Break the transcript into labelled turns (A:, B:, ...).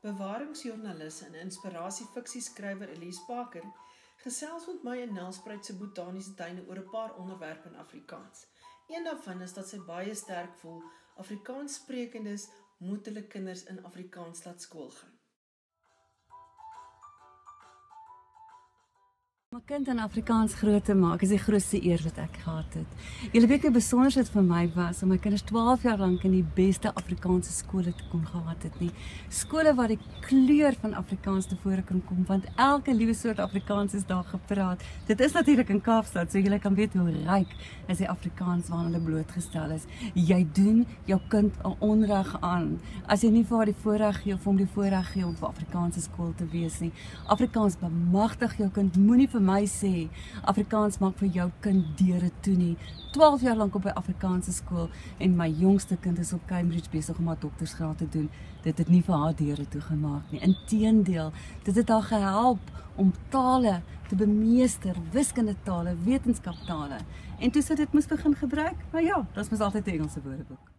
A: Bewaringsjoernalis en inspirasiefiksieskrywer Elise Parker gesels met my in Nelspruit se botaniese tuine oor 'n paar onderwerpe in Afrikaans. Een daarvan is dat sy baie sterk voel Afrikaans sprekendes moet hulle kinders in Afrikaans laat skool gaan.
B: Om 'n kind in Afrikaans groot te maak is die grootste eer wat ek gehad het. Julle weet hoe besonder dit vir my was om my kinders 12 jaar lank in die beste Afrikaanse skole te kon gehad het nie. Skole waar die kleur van Afrikaans tevore kan kom, want elke liewe soort Afrikaans is daar gepraat. Dit is natuurlik in Kaapstad, so julle kan weet hoe ryk is die Afrikaans waaraan hulle blootgestel is. Jy doen jou kind 'n onreg aan as jy nie vir haar die voorreg gee of hom die voorreg gee om vir Afrikaanse skool te wees nie. Afrikaans bemagtig jou kind, moenie vir my sê, Afrikaans maak vir jou kind deure toe nie. 12 jaar lank op 'n Afrikaanse skool en my jongste kind is op Cambridge besig om haar doktorsgraad te doen. Dit het nie vir haar deure toe gemaak nie. Inteendeel, dit het haar gehelp om tale te bemeester, wiskundetale, wetenskaptale. En toe sy dit moes begin gebruik, nou ja, dit was altyd 'n Engelse woordeboek.